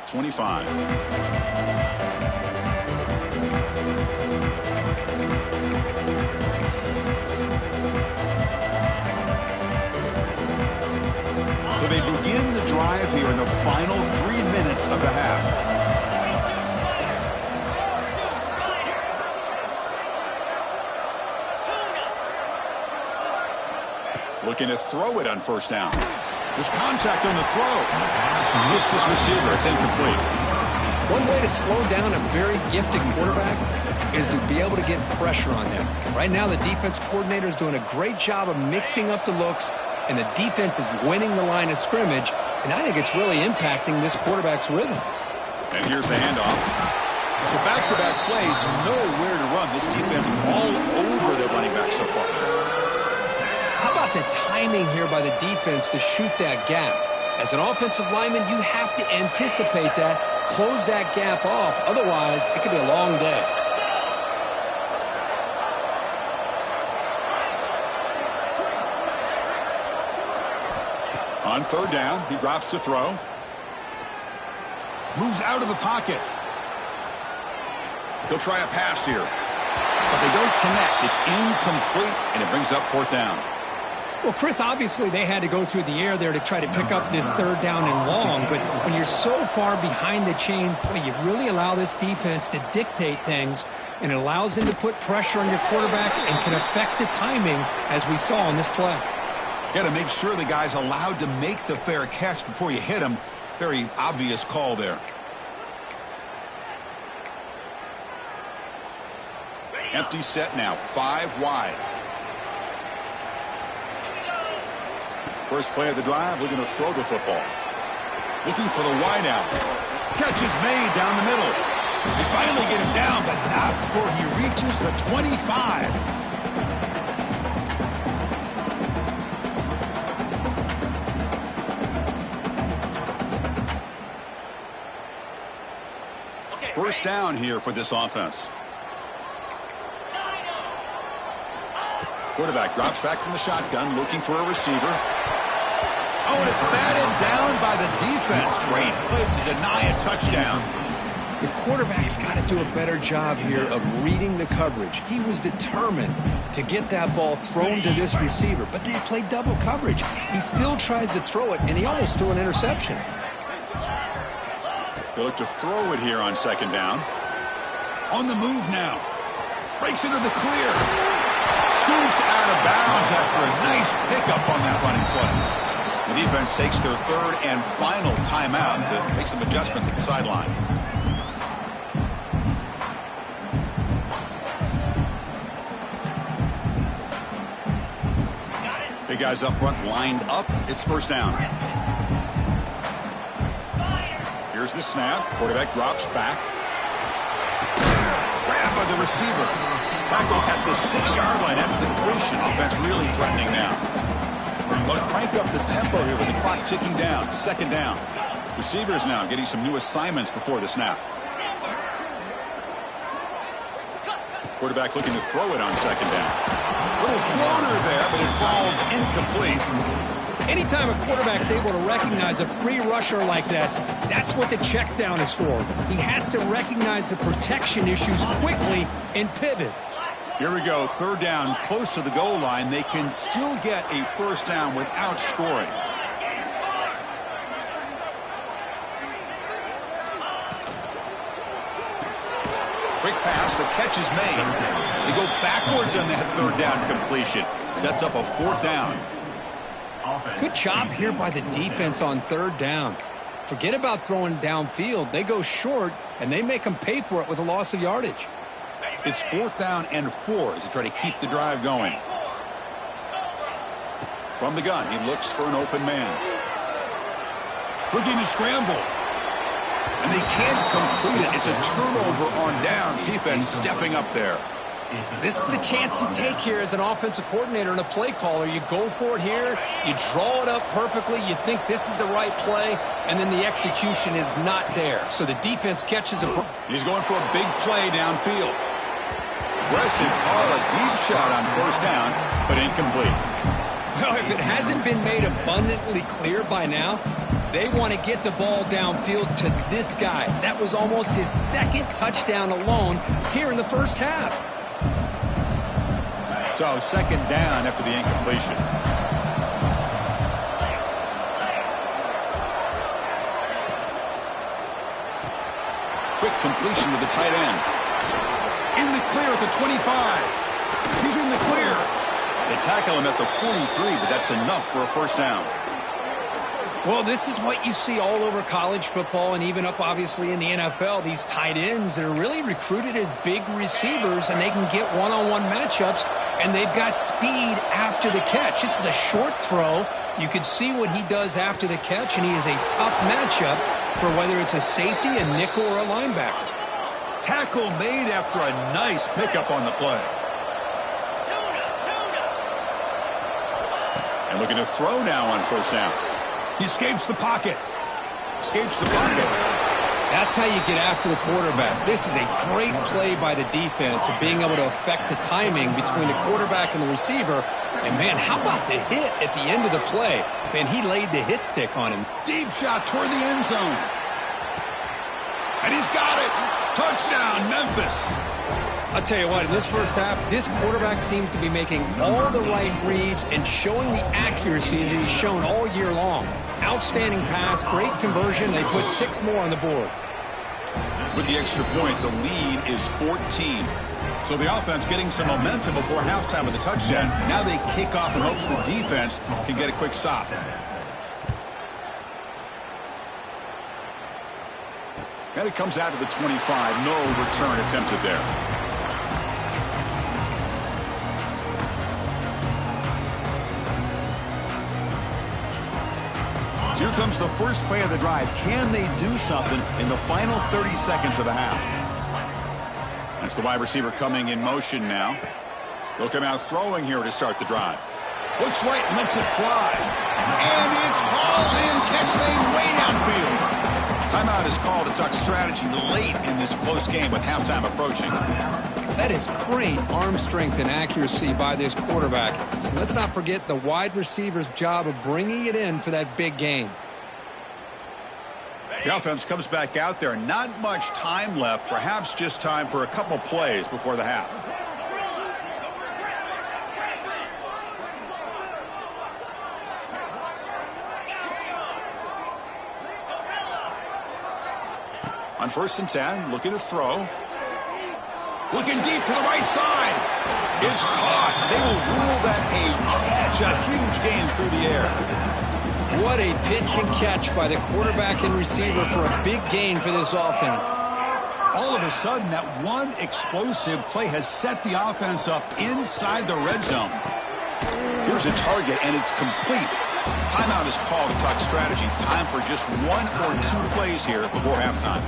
25. So they begin the drive here in the final 3 minutes of the half. Looking to throw it on first down. There's contact on the throw. Missed his receiver. It's incomplete. One way to slow down a very gifted quarterback is to be able to get pressure on them. Right now, the defense coordinator is doing a great job of mixing up the looks, and the defense is winning the line of scrimmage, and I think it's really impacting this quarterback's rhythm. And here's the handoff. So back-to-back plays, nowhere to run. This defense all over their running back so far. How about the timing here by the defense to shoot that gap? As an offensive lineman, you have to anticipate that, close that gap off. Otherwise, it could be a long day. On third down, he drops to throw. Moves out of the pocket. He'll try a pass here. But they don't connect. It's incomplete, and it brings up fourth down. Well, Chris, obviously they had to go through the air there to try to pick up this third down and long, but when you're so far behind the chains, boy, you really allow this defense to dictate things, and it allows them to put pressure on your quarterback and can affect the timing, as we saw in this play. Got to make sure the guy's allowed to make the fair catch before you hit him. Very obvious call there. Empty set now, 5 wide. First play of the drive, looking to throw the football. Looking for the wideout. Catch is made down the middle. They finally get him down, but not before he reaches the 25. First down here for this offense. Quarterback drops back from the shotgun, looking for a receiver. Oh, and it's batted down by the defense. Great play to deny a touchdown. The quarterback's got to do a better job here of reading the coverage. He was determined to get that ball thrown to this receiver, but they played double coverage. He still tries to throw it, and he almost threw an interception. They look to throw it here on second down. On the move now. Breaks into the clear. Scoots out of bounds after a nice pickup on that running play. The defense takes their third and final timeout to make some adjustments at the sideline. Big guys up front lined up. It's first down. Here's the snap. Quarterback drops back. Grab by the receiver. Tackled at the 6-yard line after the completion. Offense really threatening now. But crank up the tempo here with the clock ticking down. Second down. Receivers now getting some new assignments before the snap. Quarterback looking to throw it on second down. Little floater there, but it falls incomplete. Anytime a quarterback's able to recognize a free rusher like that, that's what the check down is for. He has to recognize the protection issues quickly and pivot. Here we go, third down, close to the goal line. They can still get a first down without scoring. Quick pass, the catch is made. They go backwards on that third down completion. Sets up a fourth down. Good job here by the defense on third down. Forget about throwing downfield. They go short, and they make them pay for it with a loss of yardage. It's fourth down and 4 as they try to keep the drive going. From the gun, he looks for an open man. Looking to scramble. And they can't complete it. It's a turnover on downs. Defense stepping up there. This is the chance you take here as an offensive coordinator and a play caller. You go for it here. You draw it up perfectly. You think this is the right play, and then the execution is not there. So the defense catches a... He's going for a big play downfield. Aggressive call, a deep shot on first down, but incomplete. Well, if it hasn't been made abundantly clear by now, they want to get the ball downfield to this guy. That was almost his second touchdown alone here in the first half. So second down after the incompletion. Quick completion to the tight end. In the clear at the 25. He's in the clear. They tackle him at the 43, but that's enough for a first down. Well, this is what you see all over college football and even up, obviously, in the NFL. These tight ends that are really recruited as big receivers, and they can get one-on-one matchups, and they've got speed after the catch. This is a short throw. You can see what he does after the catch, and he is a tough matchup for whether it's a safety, a nickel, or a linebacker. Tackle made after a nice pickup on the play. And looking to throw now on first down. He escapes the pocket. Escapes the pocket. That's how you get after the quarterback. This is a great play by the defense of being able to affect the timing between the quarterback and the receiver. And, man, how about the hit at the end of the play? Man, he laid the hit stick on him. Deep shot toward the end zone. And he's got it. Touchdown, Memphis. I'll tell you what, in this first half, this quarterback seems to be making all the right reads and showing the accuracy that he's shown all year long. Outstanding pass, great conversion. They put 6 more on the board. With the extra point, the lead is 14. So the offense getting some momentum before halftime with the touchdown. Now they kick off in hopes the defense can get a quick stop. And it comes out to the 25. No return attempted there. Here comes the first play of the drive. Can they do something in the final 30 seconds of the half? That's the wide receiver coming in motion now. They'll come out throwing here to start the drive. Looks right, lets it fly. And it's hauled in, catch made way downfield. Timeout is called to duck strategy late in this close game with halftime approaching. That is great arm strength and accuracy by this quarterback. And let's not forget the wide receiver's job of bringing it in for that big gain. The offense comes back out there. Not much time left. Perhaps just time for a couple plays before the half. On 1st and 10, looking to throw. Looking deep to the right side. It's caught. They will rule that a catch, a huge gain through the air. What a pitch and catch by the quarterback and receiver for a big gain for this offense. All of a sudden, that one explosive play has set the offense up inside the red zone. Here's a target, and it's complete. Timeout is called to talk strategy. Time for just 1 or 2 plays here before halftime.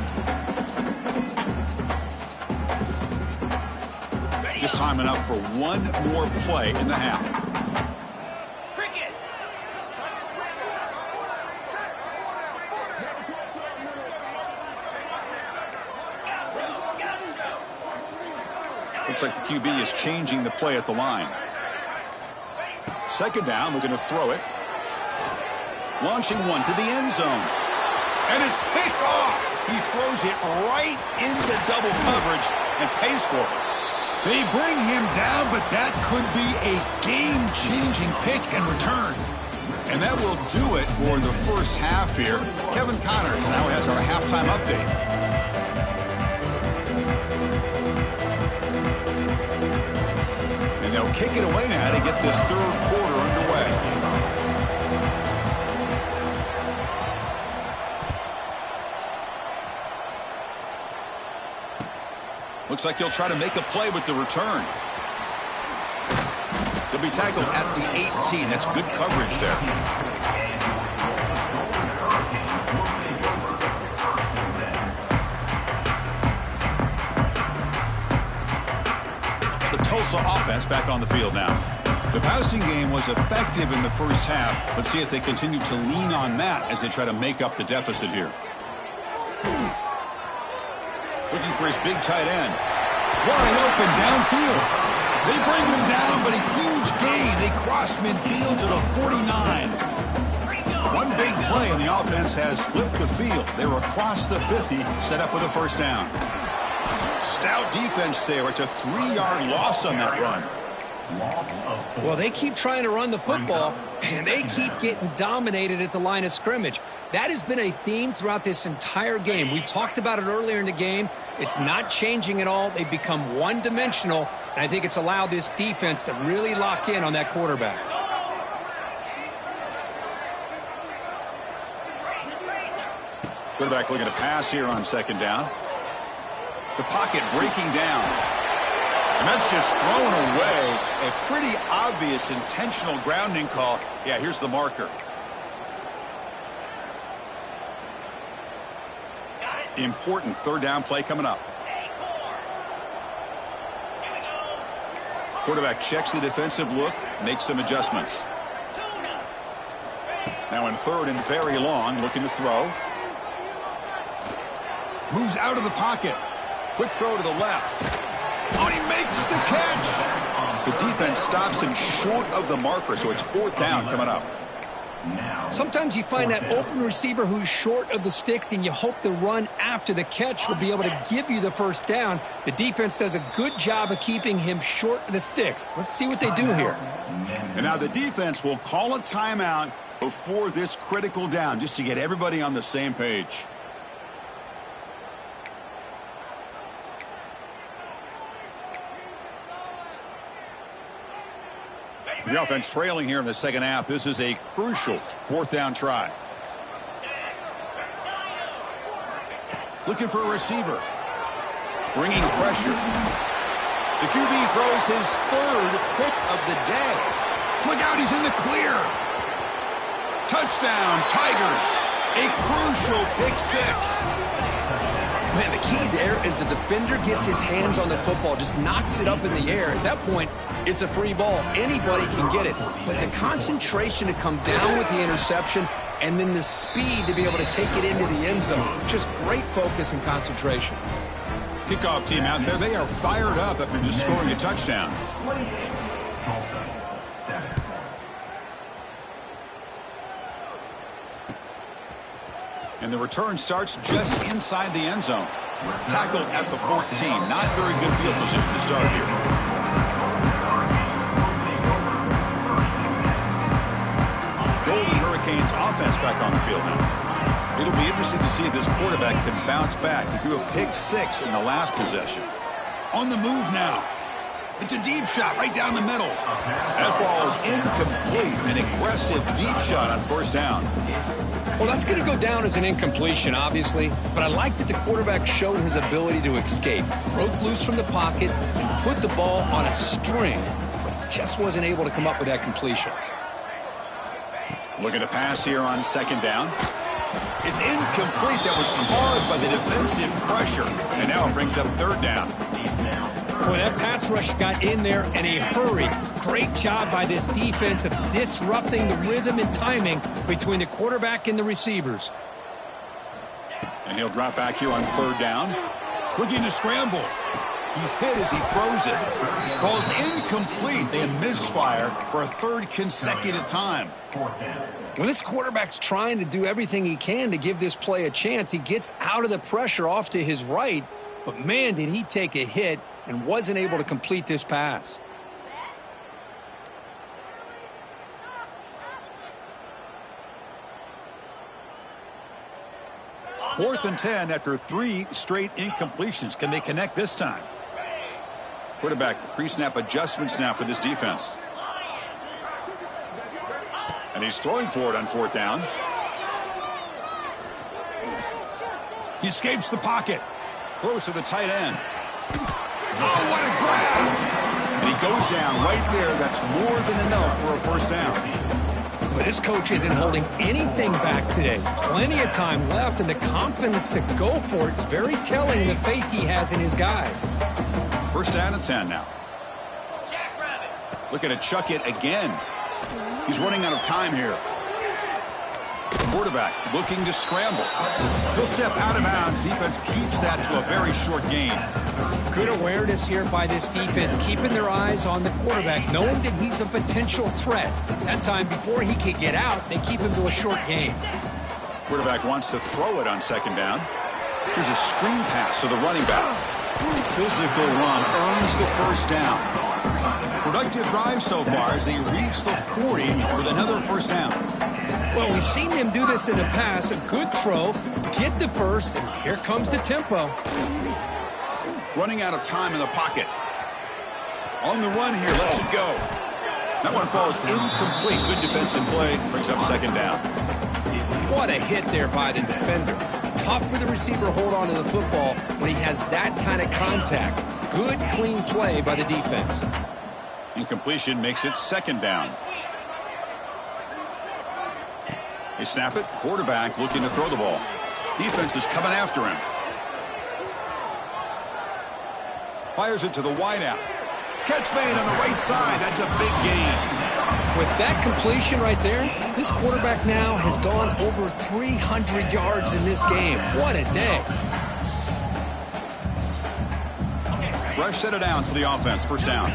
Just time enough for 1 more play in the half. Looks like the QB is changing the play at the line. Second down, we're going to throw it. Launching one to the end zone. And it's picked off. He throws it right into double coverage and pays for it. They bring him down, but that could be a game-changing pick and return. And that will do it for the first half here. Kevin Connors now has our halftime update. And they'll kick it away now to get this third quarter underway. Looks like he'll try to make a play with the return. He'll be tackled at the 18. That's good coverage there. The Tulsa offense back on the field now. The passing game was effective in the first half. Let's see if they continue to lean on that as they try to make up the deficit here. Looking for his big tight end. Wide open downfield. They bring him down, but a huge gain. They cross midfield to the 49. One big play, and the offense has flipped the field. They were across the 50, set up with a first down. Stout defense there. It's a 3-yard loss on that run. Well, they keep trying to run the football, and they keep getting dominated at the line of scrimmage. That has been a theme throughout this entire game. We've talked about it earlier in the game. It's not changing at all. They've become one-dimensional, and I think it's allowed this defense to really lock in on that quarterback. Quarterback looking to pass here on second down. The pocket breaking down. And that's just thrown away. A pretty obvious intentional grounding call. Yeah, here's the marker. Important third down play coming up. Quarterback checks the defensive look, makes some adjustments. Now in third and very long, looking to throw. Moves out of the pocket. Quick throw to the left. Oh, he makes the catch. The defense stops him short of the marker, so it's fourth down coming up. Sometimes you find that open receiver who's short of the sticks, and you hope the run after the catch will be able to give you the first down. The defense does a good job of keeping him short of the sticks. Let's see what they do here. And now the defense will call a timeout before this critical down, just to get everybody on the same page. The offense trailing here in the second half. This is a crucial fourth down try. Looking for a receiver. Bringing pressure. The QB throws his third pick of the day. Look out, he's in the clear. Touchdown, Tigers. A crucial pick six. Man, the key there is the defender gets his hands on the football, just knocks it up in the air. At that point, it's a free ball. Anybody can get it. But the concentration to come down with the interception and then the speed to be able to take it into the end zone. Just great focus and concentration. Kickoff team out there, they are fired up after just scoring a touchdown. And the return starts just inside the end zone. Tackled at the 14. Not very good field position to start here. Golden Hurricanes offense back on the field now. It'll be interesting to see if this quarterback can bounce back. He threw a pick six in the last possession. On the move now. It's a deep shot right down the middle. That ball is incomplete. An aggressive deep shot on first down. Well, that's going to go down as an incompletion, obviously, but I like that the quarterback showed his ability to escape, broke loose from the pocket, and put the ball on a string, but just wasn't able to come up with that completion. Looking to pass here on second down. It's incomplete. That was caused by the defensive pressure, and now it brings up third down. Boy, that pass rush got in there in a hurry. Great job by this defense of disrupting the rhythm and timing between the quarterback and the receivers. And he'll drop back here on third down. Looking to scramble. He's hit as he throws it. Falls incomplete. They misfire for a third consecutive time. When this quarterback's trying to do everything he can to give this play a chance, he gets out of the pressure off to his right. But, man, did he take a hit and wasn't able to complete this pass. Fourth and 10 after 3 straight incompletions. Can they connect this time? Quarterback pre-snap adjustments now for this defense. And he's throwing for it on fourth down. He escapes the pocket. Throws to the tight end. Oh, what a grab! And he goes down right there. That's more than enough for a first down. But this coach isn't holding anything back today. Plenty of time left, and the confidence to go for it is very telling in the faith he has in his guys. First down and 10 now. Looking to chuck it again. He's running out of time here. Quarterback looking to scramble. He'll step out of bounds. Defense keeps that to a very short gain. Good awareness here by this defense, keeping their eyes on the quarterback, knowing that he's a potential threat. That time, before he could get out, they keep him to a short gain. Quarterback wants to throw it on second down. Here's a screen pass to the running back. Physical run earns the first down. Productive drive so far as they reach the 40 with another first down. Well, we've seen them do this in the past. A good throw, get the first, and here comes the tempo. Running out of time in the pocket. On the run here, lets it go. That one falls incomplete. Good defensive play, brings up second down. What a hit there by the defender. Tough for the receiver to hold on to the football when he has that kind of contact. Good, clean play by the defense. Incompletion makes it second down. They snap it. Quarterback looking to throw the ball. Defense is coming after him. Fires it to the wideout. Catch made on the right side. That's a big gain. With that completion right there, this quarterback now has gone over 300 yards in this game. What a day. Fresh set of downs for the offense. First down.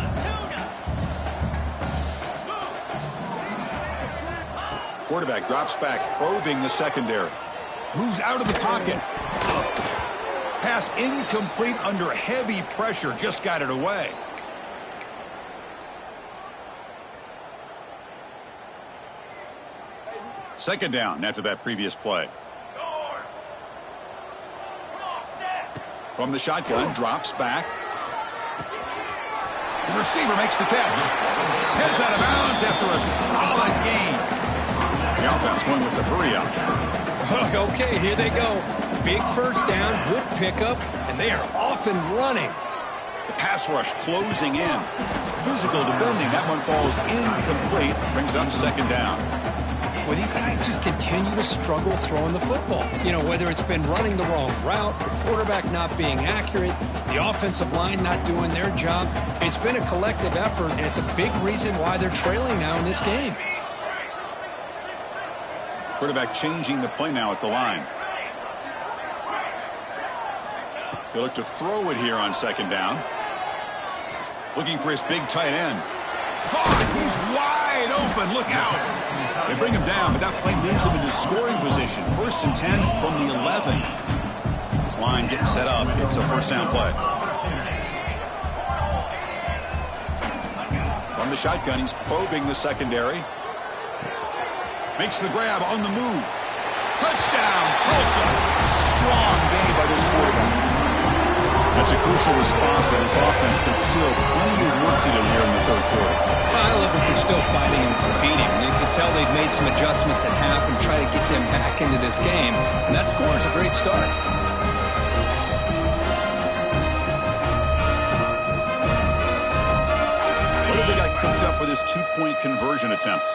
Quarterback drops back, probing the secondary. Moves out of the pocket. Pass incomplete under heavy pressure. Just got it away. Second down after that previous play. From the shotgun, drops back. The receiver makes the catch. Heads out of bounds after a solid gain. The offense going with the hurry up. Okay, here they go. Big first down, good pickup, and they are off and running. The pass rush closing in. Physical defending. That one falls incomplete. Brings up second down. Well, these guys just continue to struggle throwing the football. You know, whether it's been running the wrong route, the quarterback not being accurate, the offensive line not doing their job. It's been a collective effort, and it's a big reason why they're trailing now in this game. Quarterback changing the play now at the line. He'll look to throw it here on second down. Looking for his big tight end. Caught! He's wide open. Look out. They bring him down, but that play moves him into scoring position. First and 10 from the 11. This line getting set up. It's a first down play. From the shotgun, he's probing the secondary. Makes the grab on the move. Touchdown, Tulsa. Strong game by this quarterback. That's a crucial response by this offense, but still plenty of work to do here in the third quarter. I love that they're still fighting and competing. You can tell they've made some adjustments at half and try to get them back into this game. And that score is a great start. What have they got cooked up for this two-point conversion attempt?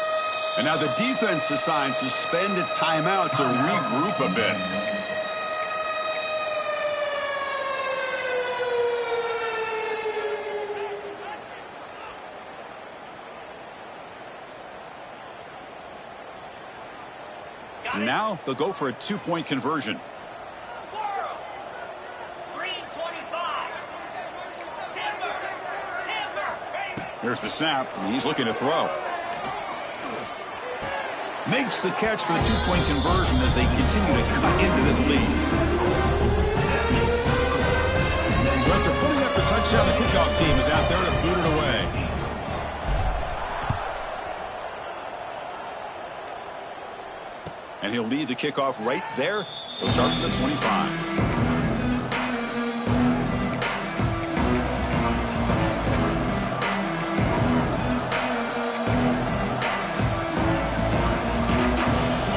And now the defense decides to spend a timeout to regroup a bit. Now they'll go for a two-point conversion. Here's the snap, and he's looking to throw. Makes the catch for the two-point conversion as they continue to cut into this lead. So after putting up the touchdown, the kickoff team is out there to boot it away. And he'll lead the kickoff right there. He'll start from the 25.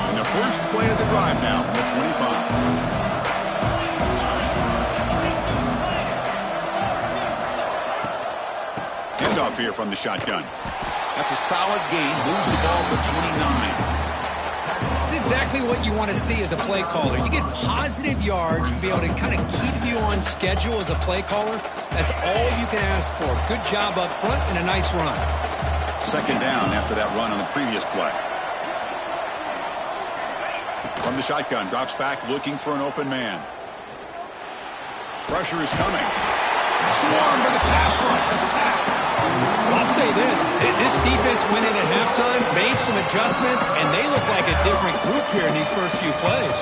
And the first play of the drive now from the 25. Handoff here from the shotgun. That's a solid gain. Moves the ball to the 29. It's exactly what you want to see as a play caller. You get positive yards to be able to kind of keep you on schedule as a play caller. That's all you can ask for. Good job up front and a nice run. Second down after that run on the previous play. From the shotgun, drops back looking for an open man. Pressure is coming. Swarmed by the pass rush. A sack. I'll say this defense went in at halftime, made some adjustments, and they look like a different group here in these first few plays.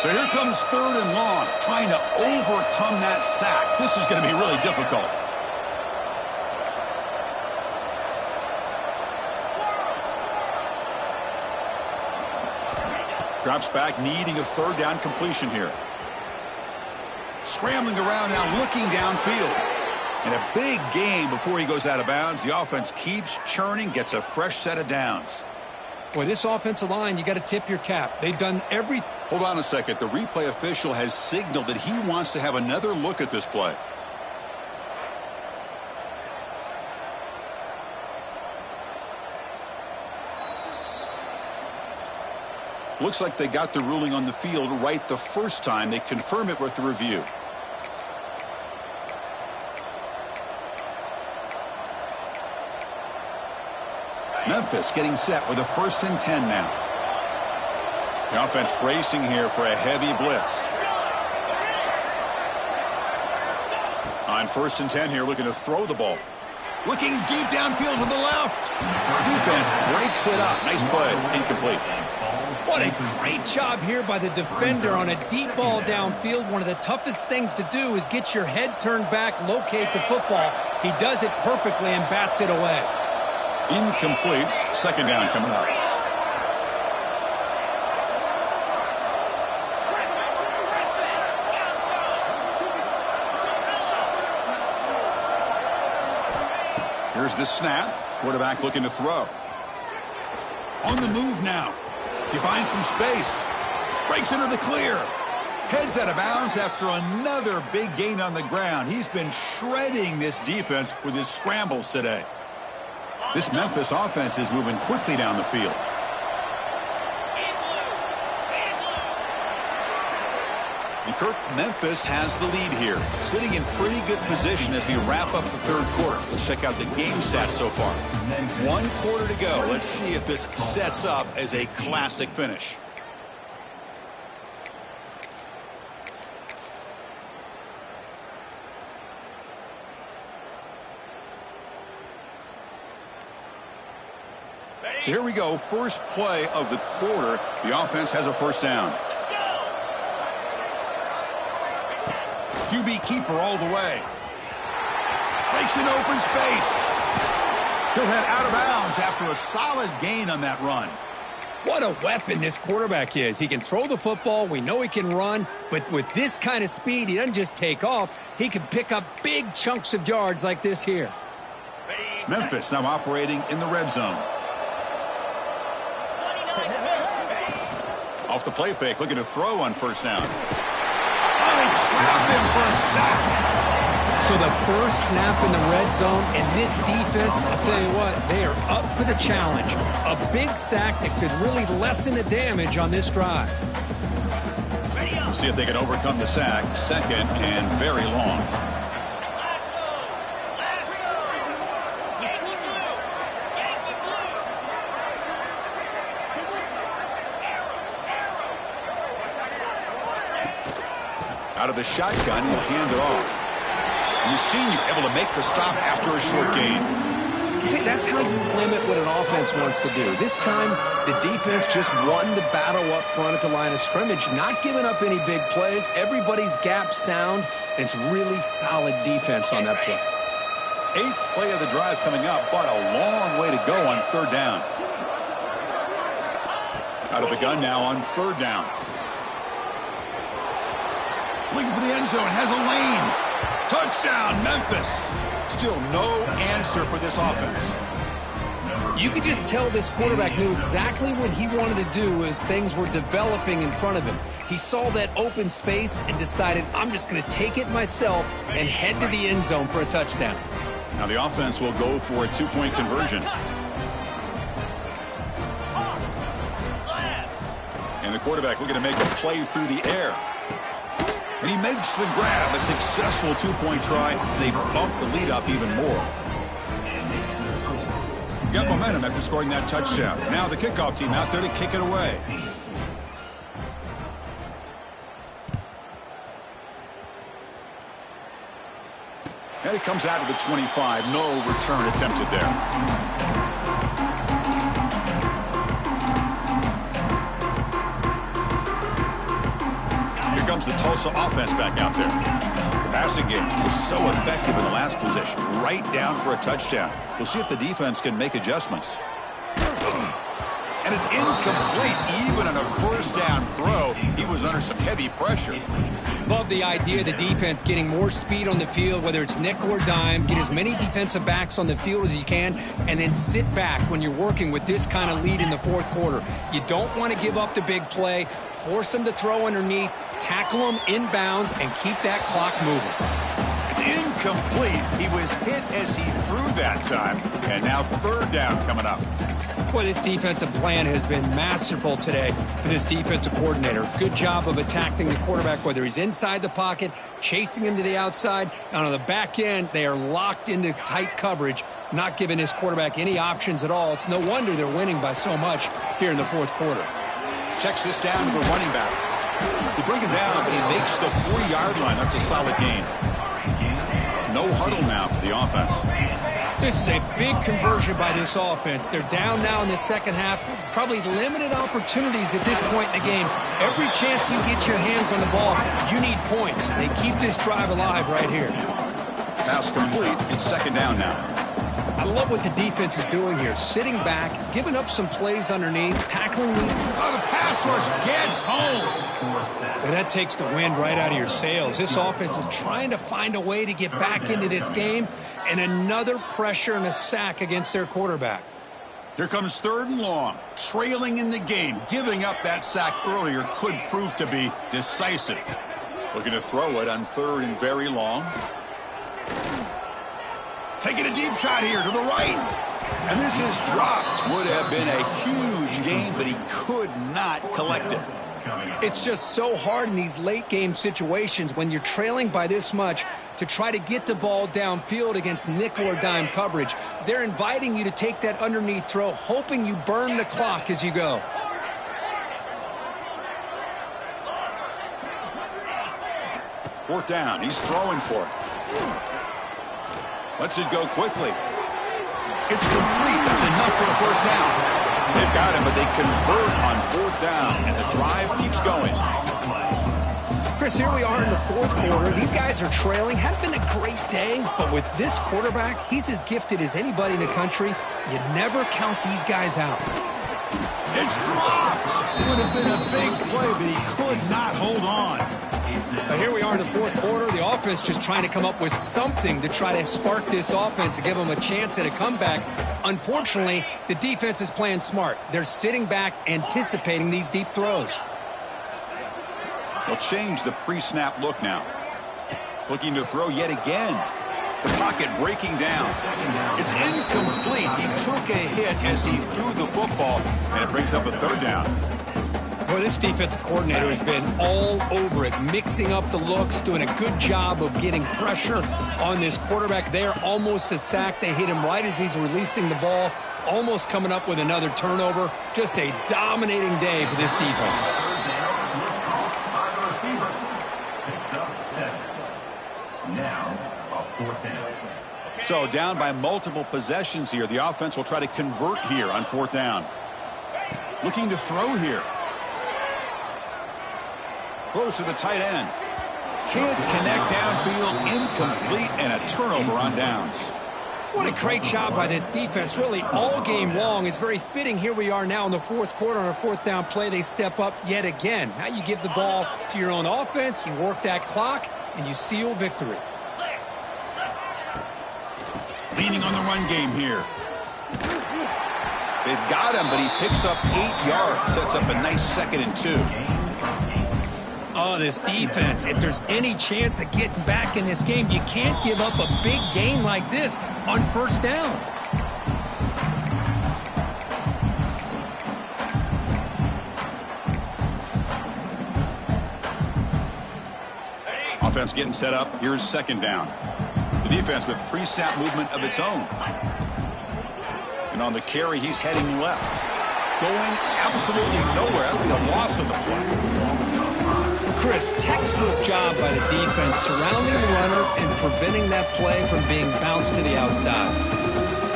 So here comes 3rd and long, trying to overcome that sack. This is going to be really difficult. Drops back, needing a 3rd down completion here. Scrambling around now, looking downfield. And a big gain before he goes out of bounds. The offense keeps churning, gets a fresh set of downs. Boy, this offensive line, you got to tip your cap. They've done everything. Hold on a second. The replay official has signaled that he wants to have another look at this play. Looks like they got the ruling on the field right the first time. They confirm it with the review. Memphis getting set with a 1st and 10 now. The offense bracing here for a heavy blitz. On 1st and 10 here, looking to throw the ball. Looking deep downfield with the left. Defense breaks it up. Nice play. Incomplete. What a great job here by the defender on a deep ball downfield. One of the toughest things to do is get your head turned back, locate the football. He does it perfectly and bats it away. Incomplete. 2nd down coming up. Here's the snap. Quarterback looking to throw. On the move now. He finds some space. Breaks into the clear. Heads out of bounds after another big gain on the ground. He's been shredding this defense with his scrambles today. This Memphis offense is moving quickly down the field. And Kirk, Memphis has the lead here, sitting in pretty good position as we wrap up the 3rd quarter. Let's check out the game stats so far. 1 quarter to go. Let's see if this sets up as a classic finish. So here we go. First play of the quarter. The offense has a 1st down. QB keeper all the way. Breaks an open space. He'll head out of bounds after a solid gain on that run. What a weapon this quarterback is. He can throw the football. We know he can run. But with this kind of speed, he doesn't just take off. He can pick up big chunks of yards like this here. Memphis now operating in the red zone. Off the play fake, looking to throw on 1st down. They trap him for a sack. So the first snap in the red zone, and this defense, I'll tell you what, they are up for the challenge. A big sack that could really lessen the damage on this drive. We'll see if they can overcome the sack. 2nd and very long. Out of the shotgun, he'll hand it off. And the senior able to make the stop after a short gain. See, that's how you limit what an offense wants to do. This time, the defense just won the battle up front at the line of scrimmage, not giving up any big plays. Everybody's gap sound. It's really solid defense on that play. 8th play of the drive coming up, but a long way to go on 3rd down. Out of the gun now on 3rd down. Looking for the end zone, has a lane. Touchdown, Memphis. Still no answer for this offense. You could just tell this quarterback knew exactly what he wanted to do as things were developing in front of him. He saw that open space and decided, I'm just going to take it myself and head to the end zone for a touchdown. Now the offense will go for a 2-point conversion. And the quarterback looking to make a play through the air. And he makes the grab, a successful 2-point try. They bump the lead up even more. Got momentum after scoring that touchdown. Now the kickoff team out there to kick it away. And it comes out to the 25. No return attempted there. Here comes the Tulsa offense back out there. The passing game was so effective in the last possession. Right down for a touchdown. We'll see if the defense can make adjustments. And it's incomplete. Even on a first down throw, he was under some heavy pressure. Love the idea of the defense getting more speed on the field, whether it's nickel or dime. Get as many defensive backs on the field as you can, and then sit back when you're working with this kind of lead in the fourth quarter. You don't want to give up the big play. Force them to throw underneath, tackle them inbounds, and keep that clock moving. It's incomplete. He was hit as he threw that time, and now third down coming up. Well, this defensive plan has been masterful today for this defensive coordinator. Good job of attacking the quarterback, whether he's inside the pocket, chasing him to the outside, and on the back end, they are locked into tight coverage, not giving his quarterback any options at all. It's no wonder they're winning by so much here in the fourth quarter. Checks this down to the running back. They bring him down, but he makes the 40-yard line. That's a solid gain. No huddle now for the offense. This is a big conversion by this offense. They're down now in the second half. Probably limited opportunities at this point in the game. Every chance you get your hands on the ball, you need points. They keep this drive alive right here. Pass complete. It's second down now. I love what the defense is doing here. Sitting back, giving up some plays underneath, tackling these. Oh, the pass rush gets home. Well, that takes the wind right out of your sails. This offense is trying to find a way to get back into this game, and another pressure and a sack against their quarterback. Here comes third and long. Trailing in the game. Giving up that sack earlier could prove to be decisive. Looking to throw it on third and very long. Taking a deep shot here to the right. And this is dropped. Would have been a huge gain, but he could not collect it. It's just so hard in these late game situations when you're trailing by this much to try to get the ball downfield against nickel or dime coverage. They're inviting you to take that underneath throw, hoping you burn the clock as you go. Fourth down. He's throwing for it. Lets it go quickly. It's complete. That's enough for a first down. They've got him, but they convert on fourth down, and the drive keeps going. Chris, here we are in the fourth quarter. These guys are trailing. Hadn't been a great day, but with this quarterback, he's as gifted as anybody in the country. You never count these guys out. It's dropped. Would have been a big play, but he could not hold on. But here we are in the fourth quarter. The offense just trying to come up with something to try to spark this offense to give them a chance at a comeback. Unfortunately, the defense is playing smart. They're sitting back, anticipating these deep throws. They'll change the pre-snap look now. Looking to throw yet again. The pocket breaking down. It's incomplete. He took a hit as he threw the football, and it brings up a third down. Boy, this defensive coordinator has been all over it, mixing up the looks, doing a good job of getting pressure on this quarterback there. Almost a sack. They hit him right as he's releasing the ball, almost coming up with another turnover. Just a dominating day for this defense. So down by multiple possessions here. The offense will try to convert here on fourth down. Looking to throw here. Throws to the tight end. Can't connect downfield. Incomplete, and a turnover on downs. What a great job by this defense, really all game long. It's very fitting. Here we are now in the fourth quarter on a fourth down play. They step up yet again. Now you give the ball to your own offense, you work that clock, and you seal victory. Leaning on the run game here. They've got him, but he picks up 8 yards. Sets up a nice 2nd and 2. Oh, this defense, if there's any chance of getting back in this game, you can't give up a big gain like this on first down. Offense getting set up. Here's second down. The defense with pre-snap movement of its own. And And on the carry, he's heading left. Going absolutely nowhere. That would be a loss on the play. Chris, textbook job by the defense surrounding the runner and preventing that play from being bounced to the outside.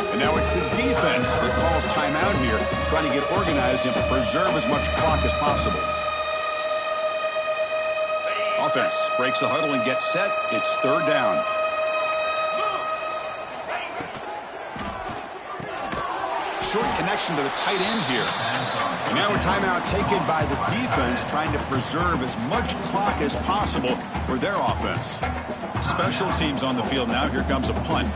And now it's the defense that calls timeout here, trying to get organized and preserve as much clock as possible. Offense breaks the huddle and gets set. It's third down. Short connection to the tight end here. And now a timeout taken by the defense, trying to preserve as much clock as possible for their offense. Special teams on the field now. Here comes a punt.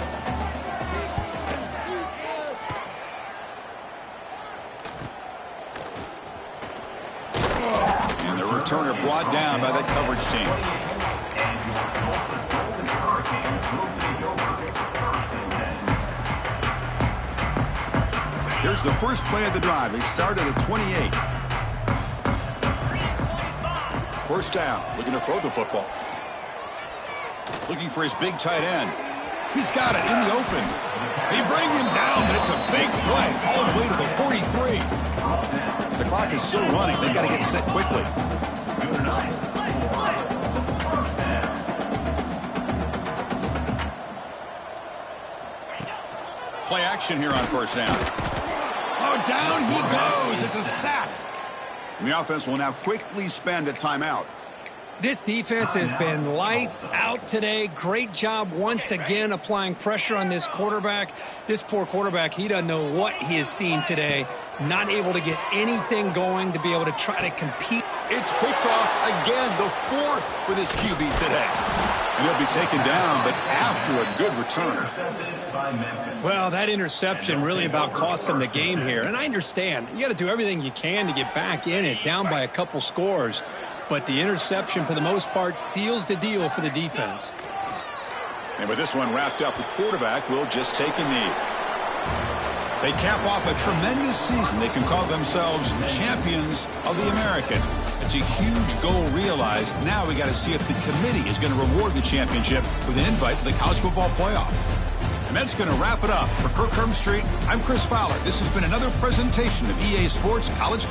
And the returner brought down by that coverage team. Here's the first play of the drive. They start at the 28. First down, looking to throw the football. Looking for his big tight end. He's got it in the open. They bring him down, but it's a big play all the way to the 43. The clock is still running. They've got to get set quickly. Play action here on first down. Oh, down he goes. It's a sack. And the offense will now quickly spend a timeout. This defense has been lights out today. Great job once again applying pressure on this quarterback. This poor quarterback, he doesn't know what he has seen today. Not able to get anything going to be able to try to compete. It's picked off again, the fourth for this QB today. And he'll be taken down, but after a good return. Well, that interception really about cost him the game here. And I understand. You got to do everything you can to get back in it, down by a couple scores. But the interception, for the most part, seals the deal for the defense. And with this one wrapped up, the quarterback will just take a knee. They cap off a tremendous season. They can call themselves champions of the American. It's a huge goal realized. Now we got to see if the committee is going to reward the championship with an invite to the college football playoff. And that's going to wrap it up. For Kirk Street, I'm Chris Fowler. This has been another presentation of EA Sports College Football.